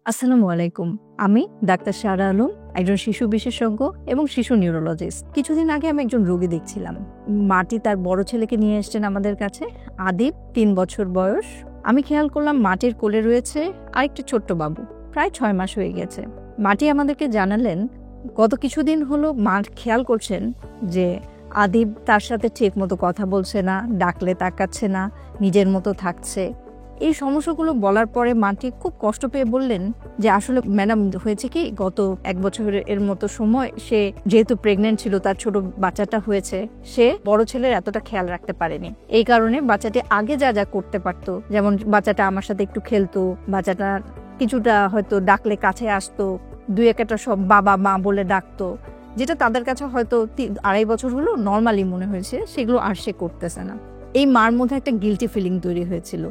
আসসালামু আলাইকুম। আমি ডাক্তার সারা আলম, একজন শিশু বিশেষজ্ঞ এবং শিশু নিউরোলজিস্ট। কিছুদিন আগে আমি একজন রোগী দেখছিলাম। মাটি তার বড় ছেলেকে নিয়ে এসছেন আমাদের কাছে। আদিব ৩ বছর বয়স। আমি খেয়াল করলাম মাটির কোলে রয়েছে আরেকটি ছোট্ট বাবু, প্রায় ৬ মাস হয়ে গেছে। মাটি আমাদেরকে জানালেন গত কিছুদিন হলো মা খেয়াল করছেন যে আদিব তার সাথে ঠিক মতো কথা বলছে না, ডাকলে তাকাচ্ছে না, নিজের মতো থাকছে। এই সমস্যাগুলো বলার পরে মাটি খুব কষ্ট পেয়ে বললেন যে আসলে ম্যাডাম হয়েছে কি, গত ১ বছরের মতো সময় সে যেহেতু প্রেগনেন্ট ছিল, তার ছোট বাচ্চাটা হয়েছে, সে বড় ছেলের এতটা খেয়াল রাখতে পারেনি। এই কারণে বাচ্চাটি আগে যা যা করতে পারতো, যেমন বাচ্চাটা আমার সাথে একটু খেলতো, বাচ্চাটা কিছুটা হয়তো ডাকলে কাছে আসতো, দুই একটা সব বাবা মা বলে ডাকতো, যেটা তাদের কাছে হয়তো ২.৫ বছর হলো নর্মালি মনে হয়েছে, সেগুলো আর সে করতেছে না। এই মার মধ্যে একটা গিল্টি ফিলিং তৈরি হয়েছিল।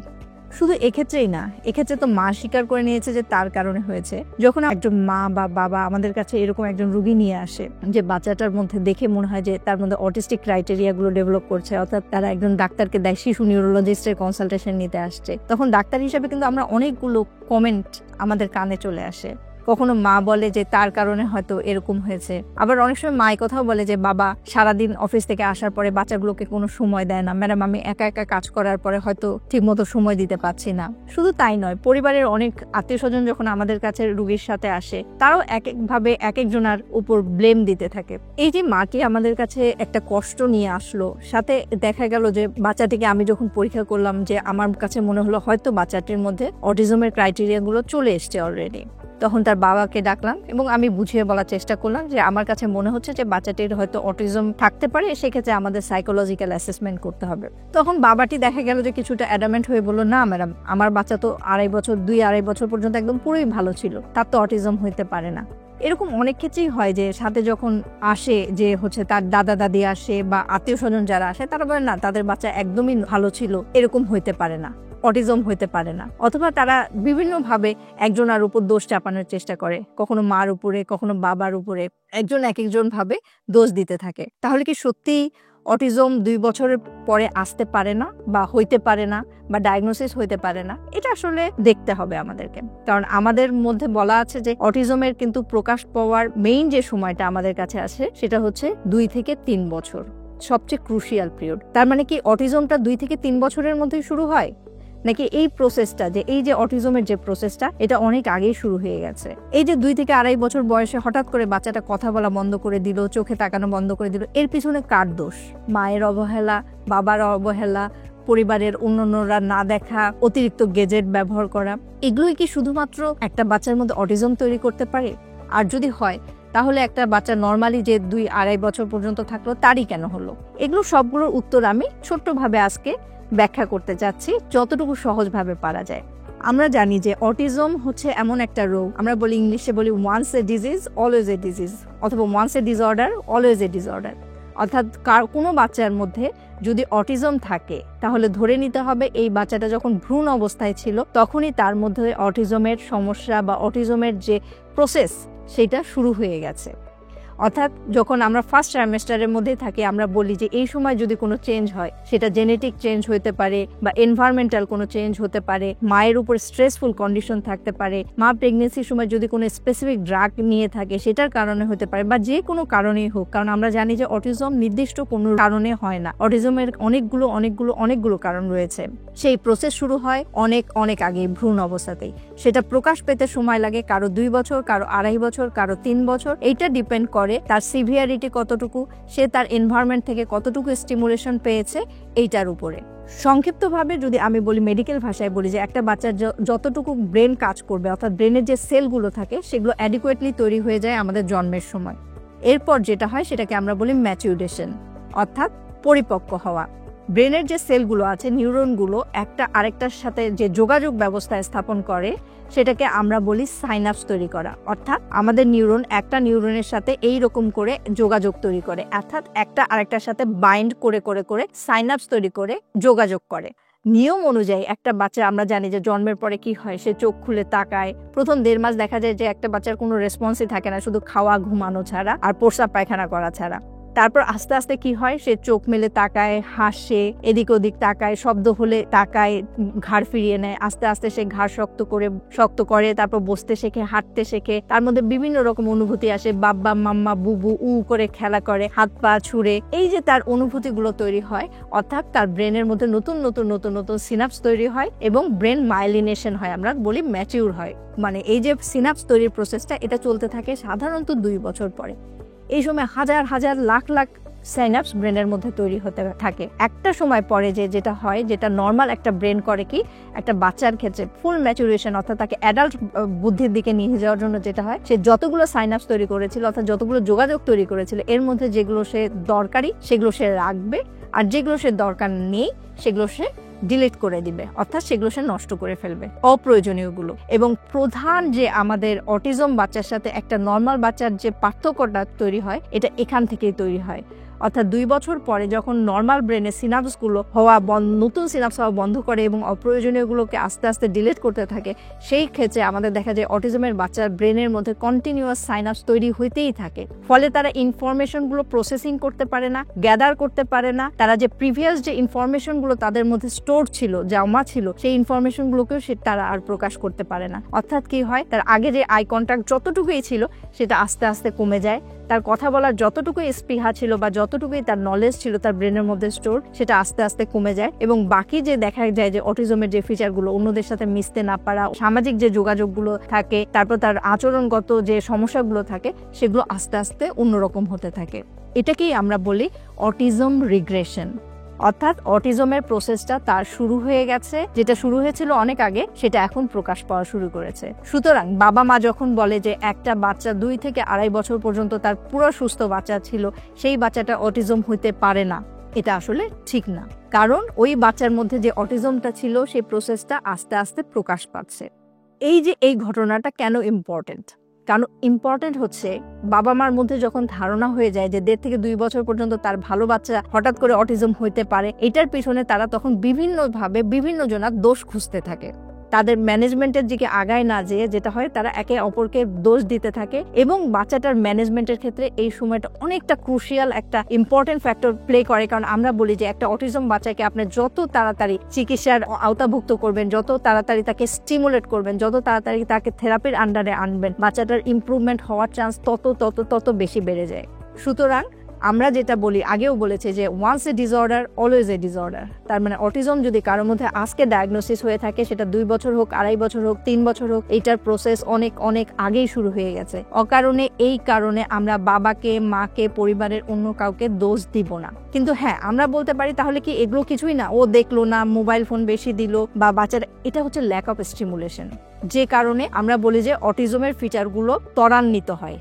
শুধু এক্ষেত্রেই না, এক্ষেত্রে তো মা স্বীকার করে নিয়েছে যে তার কারণে হয়েছে। যখন একজন মা বা বাবা আমাদের কাছে এরকম একজন রোগী নিয়ে আসে যে বাচ্চাটার মধ্যে দেখে মনে হয় যে তার মধ্যে অটিস্টিক ক্রাইটেরিয়া গুলো ডেভেলপ করছে, অর্থাৎ তারা একজন ডাক্তারকে দেয়, শিশু নিউরোলজিস্টের কনসালটেশন নিতে আসছে, তখন ডাক্তার হিসেবে কিন্তু আমরা অনেকগুলো কমেন্ট আমাদের কানে চলে আসে। কখনো মা বলে যে তার কারণে হয়তো এরকম হয়েছে, আবার অনেক সময় মা কথাও বলে যে বাবা সারাদিন অফিস থেকে আসার পরে বাচ্চাগুলোকে কোনো সময় দেয় না, ম্যাডাম আমি একা একা কাজ করার পরে হয়তো ঠিকমতো সময় দিতে পারছি না। শুধু তাই নয়, পরিবারের অনেক আত্মীয় স্বজন যখন আমাদের কাছে রোগীর সাথে আসে, তারাও এক একভাবে এক একজনের উপর ব্লেম দিতে থাকে। এই যে মাটি আমাদের কাছে একটা কষ্ট নিয়ে আসলো, সাথে দেখা গেল যে বাচ্চাটিকে আমি যখন পরীক্ষা করলাম, যে আমার কাছে মনে হলো হয়তো বাচ্চাটির মধ্যে অটিজমের ক্রাইটেরিয়া গুলো চলে এসছে অলরেডি। তখন তার বাবাকে ডাকলাম এবং আমি বুঝিয়ে বলার চেষ্টা করলাম যে আমার কাছে মনে হচ্ছে যে বাচ্চাটির হয়তো অটিজম থাকতে পারে, সেক্ষেত্রে আমাদের সাইকোলজিক্যাল অ্যাসেসমেন্ট করতে হবে। তখন বাবাটি দেখা গেল যে কিছুটা অ্যাডামেন্ট হয়ে বলল, না ম্যাডাম, আমার বাচ্চা তো ২.৫ বছর পর্যন্ত একদম পুরোই ভালো ছিল, তার তো অটিজম হইতে পারে না। এরকম অনেক ক্ষেত্রেই হয় যে সাথে যখন আসে যে হচ্ছে তার দাদা দাদি আসে বা আত্মীয় স্বজন যারা আসে, তারা বলে না তাদের বাচ্চা একদমই ভালো ছিল, এরকম হইতে পারে না, অটিজম হইতে পারে না। অথবা তারা বিভিন্নভাবে একজনের উপর দোষ চাপানোর চেষ্টা করে, কখনো মার উপরে, কখনো বাবার উপরে, একজন এক একজন ভাবে দোষ দিতে থাকে। তাহলে কি সত্যি অটিজম ২ বছরের পরে আসতে পারে না বা হইতে পারে না বা ডায়াগনোসিস হইতে পারে না? এটা আসলে দেখতে হবে আমাদেরকে, কারণ আমাদের মধ্যে বলা আছে যে অটিজমের কিন্তু প্রকাশ পাওয়ার মেইন যে সময়টা আমাদের কাছে আছে সেটা হচ্ছে ২ থেকে ৩ বছর, সবচেয়ে ক্রুশিয়াল পিরিয়ড। তার মানে কি অটিজমটা ২ থেকে ৩ বছরের মধ্যেই শুরু হয়, নাকি এই প্রসেসটা, যে এই যে অটিজমের যে প্রসেসটা, এটা অনেক আগেই শুরু হয়ে গেছে? এই যে ২ থেকে ২.৫ বছর বয়সে হঠাৎ করে বাচ্চাটা কথা বলা বন্ধ করে দিল, চোখে তাকানো বন্ধ করে দিল, এর পিছনে কার দোষ? মায়ের অবহেলা, বাবার অবহেলা, পরিবারের অন্যান্যরা না দেখা, অতিরিক্ত গেজেট ব্যবহার করা, এগুলোই কি শুধুমাত্র একটা বাচ্চার মধ্যে অটিজম তৈরি করতে পারে? আর যদি হয়, তাহলে একটা বাচ্চা নর্মালি যে ২.৫ বছর পর্যন্ত থাকলো, তারই কেন হলো? এগুলো সবগুলোর উত্তর আমি ছোট্টভাবে আজকে ব্যাখ্যা করতে চাচ্ছি, যতটুকু সহজভাবে পারা যায়। আমরা জানি যে অটিজম হচ্ছে এমন একটা রোগ, আমরা বলি, ইংলিশে বলি once a disease always a disease, অথবা once a disorder always a disorder. অর্থাৎ কোনো বাচ্চার মধ্যে যদি অটিজম থাকে, তাহলে ধরে নিতে হবে এই বাচ্চাটা যখন ভ্রূণ অবস্থায় ছিল তখনই তার মধ্যে অটিজমের সমস্যা বা অটিজমের যে প্রসেস সেটা শুরু হয়ে গেছে। অর্থাৎ যখন আমরা ফার্স্ট ট্রাইমেস্টারের মধ্যে থাকি, আমরা বলি যে এই সময় যদি কোনো চেঞ্জ হয়, সেটা জেনেটিক চেঞ্জ হতে পারে বা এনভায়রনমেন্টাল কোনো চেঞ্জ হতে পারে, মায়ের উপর স্ট্রেসফুল কন্ডিশন থাকতে পারে, মা প্রেগনেন্সির সময় যদি কোনো স্পেসিফিক ড্রাগ নিয়ে থাকে সেটার কারণে হতে পারে, বা যে কোনো কারণেই হোক। কারণ আমরা জানি যে অটিজম নির্দিষ্ট কোনো কারণে হয় না, অটিজমের অনেকগুলো কারণ রয়েছে। সেই প্রসেস শুরু হয় অনেক আগে, ভ্রূণ অবস্থাতেই। সেটা প্রকাশ পেতে সময় লাগে কারো ২ বছর, কারো ২.৫ বছর, কারো ৩ বছর। এইটা ডিপেন্ড করে তার সিভিয়ারিটি কতটুকু, সে তার এনভায়রনমেন্ট থেকে কতটুকু স্টিমুলেশন পেয়েছে, এইটার উপরে। সংক্ষিপ্তভাবে যদি আমি বলি, মেডিকেল ভাষায় বলি, যে একটা বাচ্চার যতটুকু ব্রেন কাজ করবে, অর্থাৎ ব্রেনের যে সেলগুলো থাকে, সেগুলো অ্যাডিকুয়েটলি তৈরি হয়ে যায় আমাদের জন্মের সময়। এরপর যেটা হয় সেটাকে আমরা বলি ম্যাচুরেশন, অর্থাৎ পরিপক্ক হওয়া। ব্রেনের যে সেলগুলো আছে, নিউরনগুলো একটা আরেকটার সাথে যে যোগাযোগ ব্যবস্থা স্থাপন করে, সেটাকে আমরা বলি সাইনাপস তৈরি করা। অর্থাৎ আমাদের নিউরন একটা নিউরনের সাথে এই রকম করে যোগাযোগ তৈরি করে, অর্থাৎ একটা আরেকটার সাথে বাইন্ড করে করে করে সাইনাপস তৈরি করে যোগাযোগ করে। নিয়ম অনুযায়ী একটা বাচ্চা, আমরা জানি যে জন্মের পরে কি হয়, সে চোখ খুলে তাকায়, প্রথম ১.৫ মাস দেখা যায় যে একটা বাচ্চার কোনো রেসপন্সই থাকে না, শুধু খাওয়া ঘুমানো ছাড়া আর প্রস্রাব পায়খানা করা ছাড়া। তারপর আস্তে আস্তে কি হয়, সে চোখ মেলে তাকায়, হাসে, এদিক ওদিক তাকায়, শব্দ হলে তাকায়, ঘাড় ফিরিয়ে নেয়, আস্তে আস্তে সে ঘাড় শক্ত করে, তারপর বসতে শেখে, হাঁটতে শেখে, তার মধ্যে বিভিন্ন রকম অনুভূতি আসে, বাব্বা মাম্মা বুবু উ করে খেলা করে, হাত পা ছুঁড়ে। এই যে তার অনুভূতিগুলো তৈরি হয়, অর্থাৎ তার ব্রেনের মধ্যে নতুন নতুন নতুন নতুন সিনাপস তৈরি হয় এবং ব্রেন মাইলিনেশন হয়, আমরা বলি ম্যাচিউর হয়। মানে এই যে সিনাপস তৈরির প্রসেসটা, এটা চলতে থাকে সাধারণত 2 বছর পরে। এই সময় হাজার হাজার লাখ লাখ সিনাপস ব্রেনের মধ্যে তৈরি হতে থাকে। একটা সময় পরে যেটা হয়, যেটা নর্মাল একটা ব্রেন করে, কি একটা বাচ্চার ক্ষেত্রে ফুল ম্যাচুরেশন, অর্থাৎ তাকে অ্যাডাল্ট বুদ্ধির দিকে নিয়ে যাওয়ার জন্য যেটা হয়, সে যতগুলো সাইনাপস তৈরি করেছিল, অর্থাৎ যতগুলো যোগাযোগ তৈরি করেছিল, এর মধ্যে যেগুলো সে দরকারি সেগুলো সে রাখবে, আর যেগুলো সে দরকার নেই সেগুলো সে ডিলিট করে দিবে, অর্থাৎ সেগুলো সে নষ্ট করে ফেলবে, অপ্রয়োজনীয়গুলো। এবং প্রধান যে আমাদের অটিজম বাচ্চার সাথে একটা নর্মাল বাচ্চার যে পার্থক্যটা তৈরি হয়, এটা এখান থেকেই তৈরি হয়। অর্থাৎ 2 বছর পরে যখন নর্মাল ব্রেনে সিনাপসগুলো নতুন সিনাপস হওয়া বন্ধ করে এবং অপ্রয়োজনীয়গুলোকে আস্তে আস্তে ডিলিট করতে থাকে, সেই ক্ষেত্রে আমাদের দেখা যায় অটিজমের বাচ্চার ব্রেনের মধ্যে কন্টিনিউয়াস সাইনাপস তৈরি হইতেই থাকে। ফলে তারা ইনফরমেশনগুলো প্রসেসিং করতে পারে না, গ্যাদার করতে পারে না। তারা যে প্রিভিয়াস যে ইনফরমেশনগুলো তাদের মধ্যে স্টোর ছিল, জমা ছিল, সেই ইনফরমেশনগুলোকেও তারা আর প্রকাশ করতে পারে না। অর্থাৎ কি হয়, তার আগে যে আই কন্ট্যাক্ট যতটুকুই ছিল সেটা আস্তে আস্তে কমে যায়। তার কথা বলার যতটুকুই স্পৃহা ছিল বা যতটুকুই তার নলেজ ছিল তার ব্রেনের মধ্যে স্টোর, সেটা আস্তে আস্তে কমে যায়। এবং বাকি যে দেখা যায় যে অটিজমের যে ফিচারগুলো, অন্যদের সাথে মিশতে না পারা, সামাজিক যে যোগাযোগগুলো থাকে, তারপর তার আচরণগত যে সমস্যাগুলো থাকে, সেগুলো আস্তে আস্তে অন্যরকম হতে থাকে। এটাকেই আমরা বলি অটিজম রিগ্রেশন। অর্থাৎ অটিজমের প্রসেসটা তার শুরু হয়ে গেছে, যেটা শুরু হয়েছিল অনেক আগে, সেটা এখন প্রকাশ পাওয়া শুরু করেছে। সুতরাং বাবা মা যখন বলে যে একটা বাচ্চা 2 থেকে 2.5 বছর পর্যন্ত তার পুরো সুস্থ বাচ্চা ছিল, সেই বাচ্চাটা অটিজম হইতে পারে না, এটা আসলে ঠিক না। কারণ ওই বাচ্চার মধ্যে যে অটিজমটা ছিল, সেই প্রসেসটা আস্তে আস্তে প্রকাশ পাচ্ছে। এই ঘটনাটা কেন ইম্পর্টেন্ট? কারণ ইম্পর্টেন্ট হচ্ছে, বাবা মার মধ্যে যখন ধারণা হয়ে যায় যে 1.5 থেকে 2 বছর পর্যন্ত তার ভালো বাচ্চা হঠাৎ করে অটিজম হইতে পারে, এটার পিছনে তারা তখন বিভিন্নভাবে বিভিন্ন জনের দোষ খুঁজতে থাকে। তাদের ম্যানেজমেন্টের দিকে আগায় না যেয়ে যেটা হয়, তারা একে অপরকে দোষ দিতে থাকে। এবং বাচ্চাটার ম্যানেজমেন্টের ক্ষেত্রে এই সময়টা অনেকটা ক্রুশিয়াল একটা ইম্পর্টেন্ট ফ্যাক্টর প্লে করে। কারণ আমরা বলি যে একটা অটিজম বাচ্চাকে আপনি যত তাড়াতাড়ি চিকিৎসার আওতাভুক্ত করবেন, যত তাড়াতাড়ি তাকে স্টিমুলেট করবেন, যত তাড়াতাড়ি তাকে থেরাপির আন্ডারে আনবেন, বাচ্চাটার ইমপ্রুভমেন্ট হওয়ার চান্স তত বেশি বেড়ে যায়। সুতরাং আমরা যেটা বলি, আগেও বলেছে যে once a disorder always a disorder. তার মানে অটিজম যদি কারোর মধ্যে আজকে ডায়াগনোসিস হয়ে থাকে, সেটা 2 বছর হোক, 2.5 বছর হোক, 3 বছর হোক, এইটার প্রসেস অনেক অনেক আগেই শুরু হয়ে গেছে। এই কারণে আমরা বাবাকে, মাকে, পরিবারের অন্য কাউকে দোষ দিব না। কিন্তু হ্যাঁ, আমরা বলতে পারি তাহলে কি এগুলো কিছুই না, ও দেখলো না, মোবাইল ফোন বেশি দিল, বা বাচ্চার এটা হচ্ছে ল্যাক অফ স্টিমুলেশন, যে কারণে আমরা বলি যে অটিজমের ফিচারগুলো ত্বরান্বিত হয়।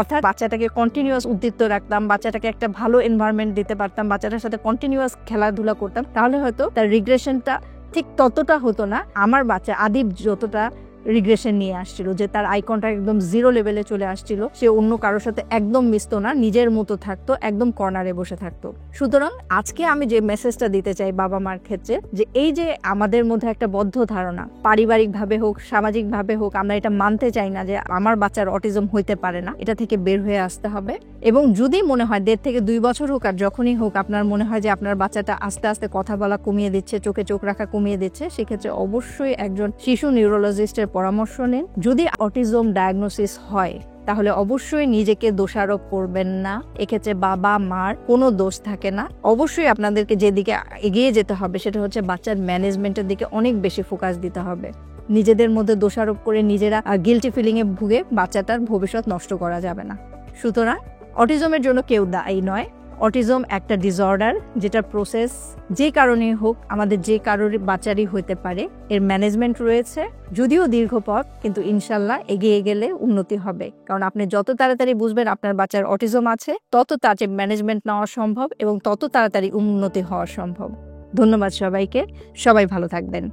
অর্থাৎ বাচ্চাটাকে কন্টিনিউয়াস উদ্দীপ্ত রাখতাম, বাচ্চাটাকে একটা ভালো এনভায়রনমেন্ট দিতে পারতাম, বাচ্চাটার সাথে কন্টিনিউয়াস খেলাধুলা করতাম, তাহলে হয়তো তার রিগ্রেশনটা ঠিক ততটা হতো না। আমার বাচ্চা আদিব যতটা রিগ্রেশন নিয়ে আসছিল, যে তার আই কন্টাক্ট একদম 0 লেভেলে চলে আসছিল, সে অন্য কারোর সাথে একদম মিশতো না, নিজের মতো থাকতো, একদম কর্নারে বসে থাকতো। সুতরাং আজকে আমি যে মেসেজটা দিতে চাই বাবা মার ক্ষেত্রে, যে এই যে আমাদের মধ্যে একটা বদ্ধ ধারণা, পারিবারিক ভাবে হোক, সামাজিক ভাবে হোক, আমরা এটা মানতে চাই না যে আমার বাচ্চার অটিজম হইতে পারে না, এটা থেকে বের হয়ে আসতে হবে। এবং যদি মনে হয় 1.5 থেকে 2 বছর হোক, আর যখনই হোক, আপনার মনে হয় যে আপনার বাচ্চাটা আস্তে আস্তে কথা বলা কমিয়ে দিচ্ছে, চোখে চোখ রাখা কমিয়ে দিচ্ছে, সেক্ষেত্রে অবশ্যই একজন শিশু নিউরোলজিস্টের পরামর্শ নিন। যদি অটিজম ডায়াগনোসিস হয়, তাহলে অবশ্যই নিজেকে দোষারোপ করবেন না। এক্ষেত্রে বাবা মার কোনো দোষ থাকে না। অবশ্যই আপনাদেরকে যেদিকে এগিয়ে যেতে হবে, সেটা হচ্ছে বাচ্চার ম্যানেজমেন্টের দিকে অনেক বেশি ফোকাস দিতে হবে। নিজেদের মধ্যে দোষারোপ করে নিজেরা গিল্টি ফিলিং এ ভুগে বাচ্চাটার ভবিষ্যৎ নষ্ট করা যাবে না। সুতরাং অটিজমের জন্য কেউ দায়ী নয়। অটিজম একটা ডিসঅর্ডার, যেটা প্রসেস যে কারণে হোক, আমাদের যে কারোর বাচ্চারই হতে পারে। এর ম্যানেজমেন্ট রয়েছে, যদিও দীর্ঘ পথ, কিন্তু ইনশাল্লাহ এগিয়ে গেলে উন্নতি হবে। কারণ আপনি যত তাড়াতাড়ি বুঝবেন আপনার বাচ্চার অটিজম আছে, তত তাড়াতাড়ি ম্যানেজমেন্ট নেওয়া সম্ভব এবং তত তাড়াতাড়ি উন্নতি হওয়া সম্ভব। ধন্যবাদ সবাইকে, সবাই ভালো থাকবেন।